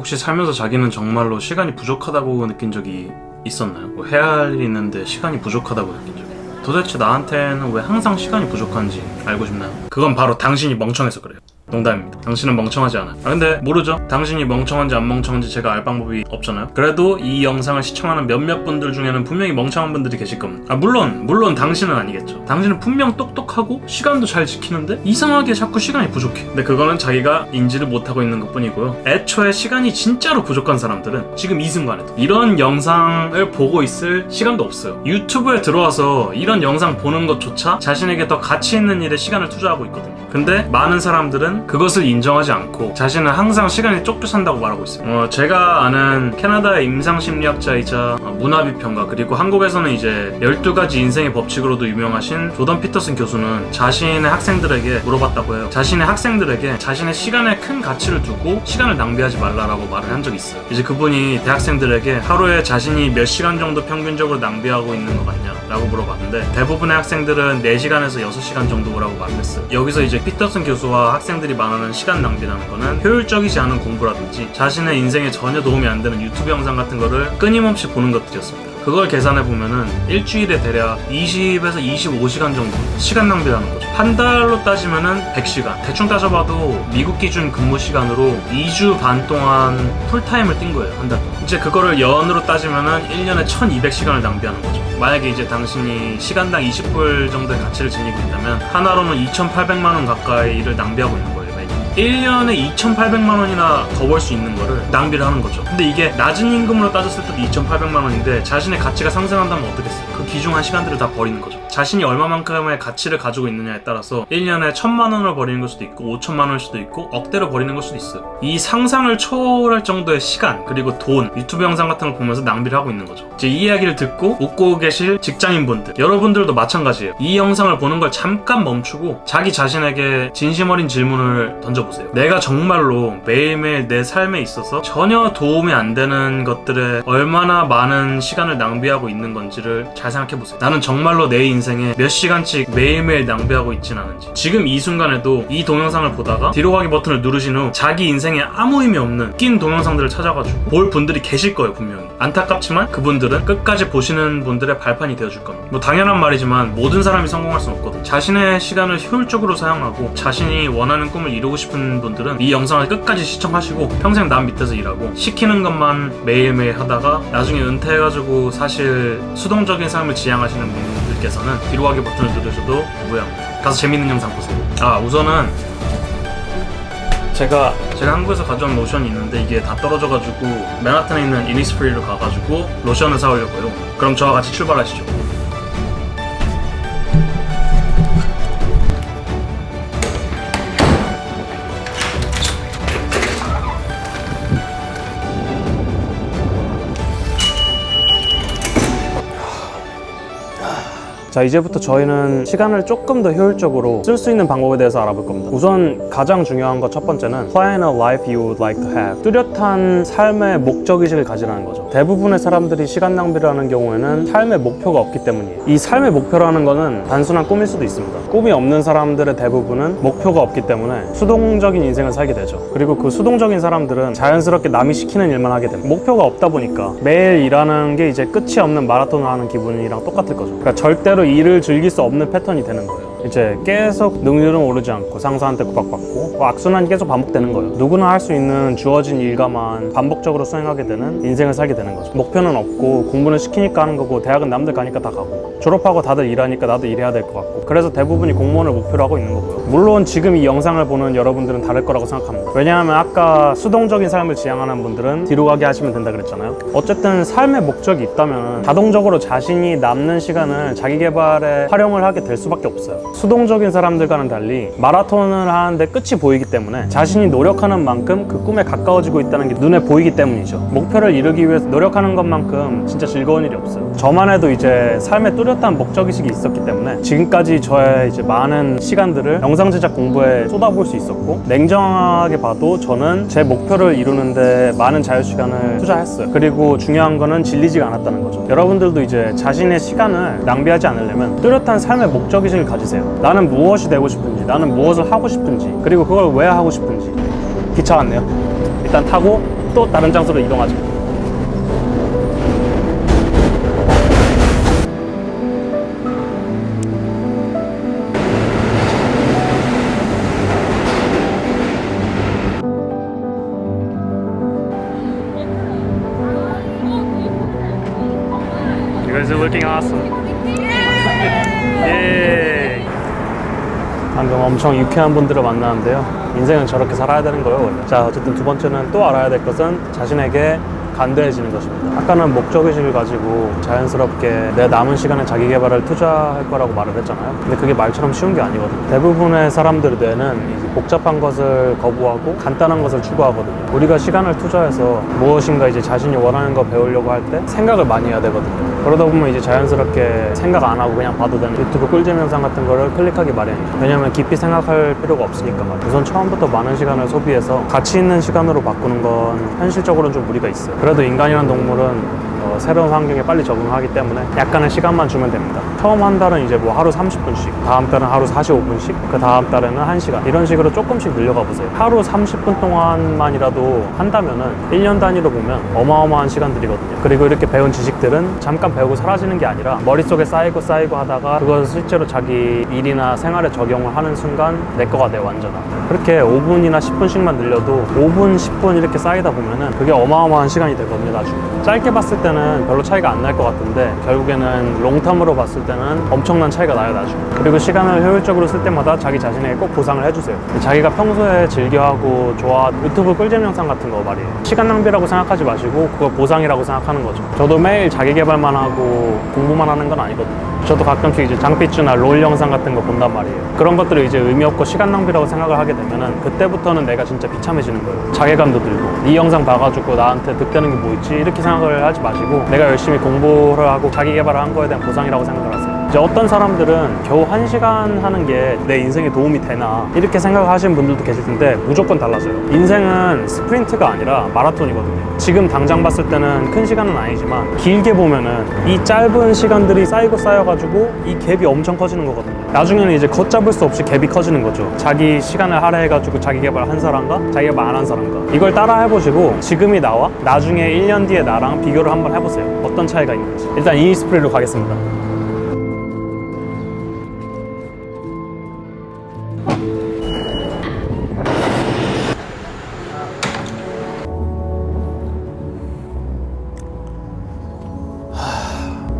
혹시 살면서 자기는 정말로 시간이 부족하다고 느낀 적이 있었나요? 뭐 해야 할 일이 있는데 시간이 부족하다고 느낀 적이. 도대체 나한테는 왜 항상 시간이 부족한지 알고 싶나요? 그건 바로 당신이 멍청해서 그래요. 농담입니다. 당신은 멍청하지 않아요. 근데 모르죠? 당신이 멍청한지 안 멍청한지 제가 알 방법이 없잖아요. 그래도 이 영상을 시청하는 몇몇 분들 중에는 분명히 멍청한 분들이 계실 겁니다. 물론 당신은 아니겠죠. 당신은 분명 똑똑하고 시간도 잘 지키는데 이상하게 자꾸 시간이 부족해. 근데 그거는 자기가 인지를 못하고 있는 것 뿐이고요. 애초에 시간이 진짜로 부족한 사람들은 지금 이 순간에도 이런 영상을 보고 있을 시간도 없어요. 유튜브에 들어와서 이런 영상 보는 것조차 자신에게 더 가치 있는 일에 시간을 투자하고 있거든요. 근데 많은 사람들은 그것을 인정하지 않고 자신은 항상 시간이 쫓겨 산다고 말하고 있어요. 제가 아는 캐나다의 임상심리학자이자 문화비평가, 그리고 한국에서는 이제 12가지 인생의 법칙으로도 유명하신 조던 피터슨 교수는 자신의 학생들에게 물어봤다고 해요. 자신의 학생들에게 자신의 시간에 큰 가치를 두고 시간을 낭비하지 말라라고 말을 한 적이 있어요. 이제 그분이 대학생들에게 하루에 자신이 몇 시간 정도 평균적으로 낭비하고 있는 것 같냐 라고 물어봤는데, 대부분의 학생들은 4시간에서 6시간 정도라고 말을 했어요. 여기서 이제 피터슨 교수와 학생들이 말하는 시간 낭비라는 거는 효율적이지 않은 공부라든지 자신의 인생에 전혀 도움이 안 되는 유튜브 영상 같은 거를 끊임없이 보는 것들이었습니다. 그걸 계산해보면은 일주일에 대략 20에서 25시간 정도 시간 낭비라는 거죠. 한 달로 따지면은 100시간. 대충 따져봐도 미국 기준 근무 시간으로 2주 반 동안 풀타임을 뛴 거예요. 한 달 동안. 이제 그거를 연으로 따지면은 1년에 1200시간을 낭비하는 거죠. 만약에 이제 당신이 시간당 20불 정도의 가치를 지니고 있다면 하나로는 2800만 원 가까이를 낭비하고 있는 거예요. 1년에 2,800만 원이나 더 벌 수 있는 거를 낭비를 하는 거죠. 근데 이게 낮은 임금으로 따졌을 때도 2,800만 원인데 자신의 가치가 상승한다면 어떻겠어요? 그 귀중한 시간들을 다 버리는 거죠. 자신이 얼마만큼의 가치를 가지고 있느냐에 따라서 1년에 1,000만 원을 버리는 걸 수도 있고 5천만 원일 수도 있고 억대로 버리는 걸 수도 있어요. 이 상상을 초월할 정도의 시간, 그리고 돈, 유튜브 영상 같은 걸 보면서 낭비를 하고 있는 거죠. 이제 이 이야기를 듣고 웃고 계실 직장인분들, 여러분들도 마찬가지예요. 이 영상을 보는 걸 잠깐 멈추고 자기 자신에게 진심 어린 질문을 던져보세요. 내가 정말로 매일매일 내 삶에 있어서 전혀 도움이 안 되는 것들에 얼마나 많은 시간을 낭비하고 있는 건지를 잘 생각해보세요. 나는 정말로 내 인생에 몇 시간씩 매일매일 낭비하고 있진 않은지. 지금 이 순간에도 이 동영상을 보다가 뒤로 가기 버튼을 누르신 후 자기 인생에 아무 의미 없는 낀 동영상들을 찾아가지고 볼 분들이 계실 거예요. 분명히. 안타깝지만 그분들은 끝까지 보시는 분들의 발판이 되어줄 겁니다. 뭐 당연한 말이지만 모든 사람이 성공할 수는 없거든. 자신의 시간을 효율적으로 사용하고 자신이 원하는 꿈을 이루고 싶은 분들은 이 영상을 끝까지 시청하시고 평생 남 밑에서 일하고 시키는 것만 매일매일 하다가 나중에 은퇴해가지고 사실 수동적인 삶을 지향하시는 분들께서는 뒤로 가기 버튼을 누르셔도 무해합니다. 가서 재밌는 영상 보세요. 우선은 제가 한국에서 가져온 로션이 있는데 이게 다 떨어져가지고 맨하탄에 있는 이니스프리로 가가지고 로션을 사오려고요. 그럼 저와 같이 출발하시죠. 자, 이제부터 저희는 시간을 조금 더 효율적으로 쓸 수 있는 방법에 대해서 알아볼 겁니다. 우선 가장 중요한 것 첫 번째는 Plan a life you would like to have. 뚜렷한 삶의 목적의식을 가지라는 거죠. 대부분의 사람들이 시간 낭비를 하는 경우에는 삶의 목표가 없기 때문이에요. 이 삶의 목표라는 거는 단순한 꿈일 수도 있습니다. 꿈이 없는 사람들의 대부분은 목표가 없기 때문에 수동적인 인생을 살게 되죠. 그리고 그 수동적인 사람들은 자연스럽게 남이 시키는 일만 하게 됩니다. 목표가 없다 보니까 매일 일하는 게 이제 끝이 없는 마라톤을 하는 기분이랑 똑같을 거죠. 그러니까 절대로 일을 즐길 수 없는 패턴이 되는 거예요. 이제 계속 능률은 오르지 않고 상사한테 구박받고 악순환이 계속 반복되는 거예요. 누구나 할 수 있는 주어진 일과만 반복적으로 수행하게 되는 인생을 살게 되는 거죠. 목표는 없고 공부는 시키니까 하는 거고 대학은 남들 가니까 다 가고 졸업하고 다들 일하니까 나도 일해야 될 것 같고 그래서 대부분이 공무원을 목표로 하고 있는 거고요. 물론 지금 이 영상을 보는 여러분들은 다를 거라고 생각합니다. 왜냐하면 아까 수동적인 삶을 지향하는 분들은 뒤로 가게 하시면 된다 그랬잖아요. 어쨌든 삶의 목적이 있다면 자동적으로 자신이 남는 시간을 자기 개발에 활용을 하게 될 수밖에 없어요. 수동적인 사람들과는 달리 마라톤을 하는데 끝이 보이기 때문에 자신이 노력하는 만큼 그 꿈에 가까워지고 있다는 게 눈에 보이기 때문이죠. 목표를 이루기 위해서 노력하는 것만큼 진짜 즐거운 일이 없어요. 저만 해도 이제 삶에 뚜렷한 목적의식이 있었기 때문에 지금까지 저의 이제 많은 시간들을 영상 제작 공부에 쏟아부을 수 있었고 냉정하게 봐도 저는 제 목표를 이루는데 많은 자유시간을 투자했어요. 그리고 중요한 거는 질리지가 않았다는 거죠. 여러분들도 이제 자신의 시간을 낭비하지 않으려면 뚜렷한 삶의 목적의식을 가지세요. 나는 무엇이 되고 싶은지, 나는 무엇을 하고 싶은지, 그리고 그걸 왜 하고 싶은지. 기차 왔네요. 일단 타고 또 다른 장소로 이동하죠. You guys are looking awesome. 예. 방금 엄청 유쾌한 분들을 만나는데요. 인생은 저렇게 살아야 되는 거예요, 원래. 자, 어쨌든 두 번째는 또 알아야 될 것은 자신에게 간대해지는 것입니다. 아까는 목적의식을 가지고 자연스럽게 내 남은 시간에 자기 개발을 투자할 거라고 말을 했잖아요. 근데 그게 말처럼 쉬운 게 아니거든요. 대부분의 사람들의 뇌는 이제 복잡한 것을 거부하고 간단한 것을 추구하거든요. 우리가 시간을 투자해서 무엇인가 이제 자신이 원하는 거 배우려고 할 때 생각을 많이 해야 되거든요. 그러다 보면 이제 자연스럽게 생각 안 하고 그냥 봐도 되는 유튜브 꿀잼 영상 같은 거를 클릭하기 마련이죠. 왜냐면 깊이 생각할 필요가 없으니까 말이에요. 우선 처음부터 많은 시간을 소비해서 가치 있는 시간으로 바꾸는 건 현실적으로는 좀 무리가 있어요. 그래도 인간이란 동물은 새로운 환경에 빨리 적응하기 때문에 약간의 시간만 주면 됩니다. 처음 한 달은 이제 뭐 하루 30분씩, 다음 달은 하루 45분씩, 그 다음 달에는 1시간 이런 식으로 조금씩 늘려가 보세요. 하루 30분 동안만이라도 한다면은 1년 단위로 보면 어마어마한 시간들이거든요. 그리고 이렇게 배운 지식들은 잠깐 배우고 사라지는 게 아니라 머릿속에 쌓이고 하다가 그것을 실제로 자기 일이나 생활에 적용을 하는 순간 내 거가 돼, 완전한. 그렇게 5분이나 10분씩만 늘려도 5분, 10분 이렇게 쌓이다 보면은 그게 어마어마한 시간이 되거든요, 나중에. 짧게 봤을 때는 별로 차이가 안 날 것 같은데 결국에는 롱텀으로 봤을 때는 엄청난 차이가 나요, 나중에. 그리고 시간을 효율적으로 쓸 때마다 자기 자신에게 꼭 보상을 해주세요. 자기가 평소에 즐겨하고 유튜브 꿀잼 영상 같은 거 말이에요. 시간 낭비라고 생각하지 마시고 그걸 보상이라고 생각하는 거죠. 저도 매일 자기 개발만 하고 공부만 하는 건 아니거든요. 저도 가끔씩 이제 장삐쭈나 롤 영상 같은 거 본단 말이에요. 그런 것들을 이제 의미 없고 시간 낭비라고 생각을 하게 되면은 그때부터는 내가 진짜 비참해지는 거예요. 자괴감도 들고 이 영상 봐가지고 나한테 득되는 게 뭐 있지 이렇게 생각을 하지 마시고 내가 열심히 공부를 하고 자기 개발을 한 거에 대한 보상이라고 생각을 하세요. 이제 어떤 사람들은 겨우 1시간 하는 게 내 인생에 도움이 되나 이렇게 생각하시는 분들도 계실 텐데 무조건 달라져요. 인생은 스프린트가 아니라 마라톤이거든요. 지금 당장 봤을 때는 큰 시간은 아니지만 길게 보면은 이 짧은 시간들이 쌓여가지고 이 갭이 엄청 커지는 거거든요. 나중에는 이제 걷잡을 수 없이 갭이 커지는 거죠. 자기 시간을 할애해가지고 자기 개발 한 사람과 자기 개발 안 한 사람과 이걸 따라 해보시고 지금이 나와 나중에 1년 뒤에 나랑 비교를 한번 해보세요. 어떤 차이가 있는지. 일단 이니스프리로 가겠습니다.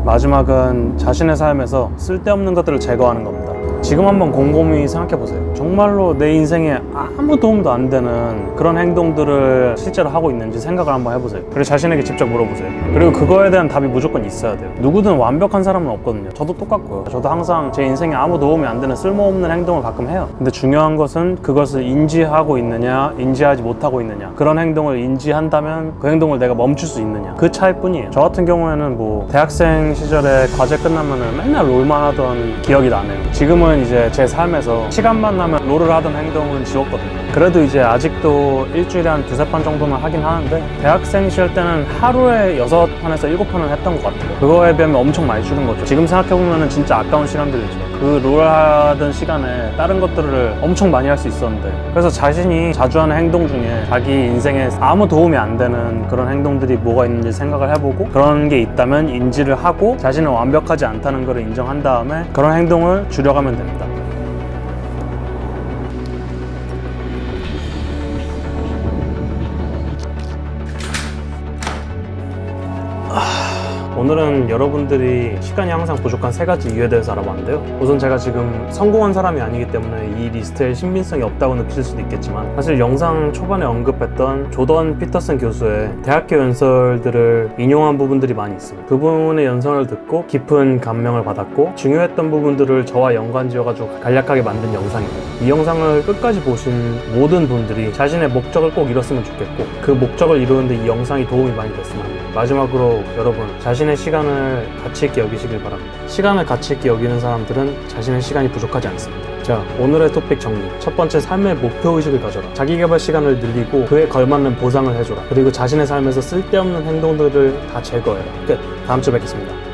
마지막은 자신의 삶에서 쓸데없는 것들을 제거하는 겁니다. 지금 한번 곰곰이 생각해보세요. 정말로 내 인생에 아무 도움도 안 되는 그런 행동들을 실제로 하고 있는지 생각을 한번 해보세요. 그리고 자신에게 직접 물어보세요. 그리고 그거에 대한 답이 무조건 있어야 돼요. 누구든 완벽한 사람은 없거든요. 저도 똑같고요. 저도 항상 제 인생에 아무 도움이 안 되는 쓸모없는 행동을 가끔 해요. 근데 중요한 것은 그것을 인지하고 있느냐 인지하지 못하고 있느냐. 그런 행동을 인지한다면 그 행동을 내가 멈출 수 있느냐, 그 차이뿐이에요. 저 같은 경우에는 뭐 대학생 시절에 과제 끝나면은 맨날 롤만 하던 기억이 나네요. 지금은 이제 제 삶에서 시간만 나면 롤을 하던 행동은 지웠거든요. 그래도 이제 아직도 일주일에 한 2-3판 정도는 하긴 하는데 대학생 시절 때는 하루에 6판에서 7판은 했던 것 같아요. 그거에 비하면 엄청 많이 줄은 거죠. 지금 생각해보면 진짜 아까운 시간들이죠. 그 롤 하던 시간에 다른 것들을 엄청 많이 할 수 있었는데, 그래서 자신이 자주 하는 행동 중에 자기 인생에 아무 도움이 안 되는 그런 행동들이 뭐가 있는지 생각을 해보고 그런 게 있다면 인지를 하고 자신은 완벽하지 않다는 걸 인정한 다음에 그런 행동을 줄여가면 됩니다. 오늘은 여러분들이 시간이 항상 부족한 3가지 이유에 대해서 알아봤는데요. 우선 제가 지금 성공한 사람이 아니기 때문에 이 리스트에 신빙성이 없다고 느끼실 수도 있겠지만 사실 영상 초반에 언급했던 조던 피터슨 교수의 대학교 연설들을 인용한 부분들이 많이 있습니다. 그분의 연설을 듣고 깊은 감명을 받았고 중요했던 부분들을 저와 연관지어가지고 간략하게 만든 영상입니다. 이 영상을 끝까지 보신 모든 분들이 자신의 목적을 꼭 이뤘으면 좋겠고 그 목적을 이루는데 이 영상이 도움이 많이 됐으면 합니다. 마지막으로 여러분, 자신의 시간을 가치 있게 여기시길 바랍니다. 시간을 가치 있게 여기는 사람들은 자신의 시간이 부족하지 않습니다. 자, 오늘의 토픽 정리. 첫 번째, 삶의 목표의식을 가져라. 자기개발 시간을 늘리고 그에 걸맞는 보상을 해줘라. 그리고 자신의 삶에서 쓸데없는 행동들을 다 제거해라. 끝. 다음 주에 뵙겠습니다.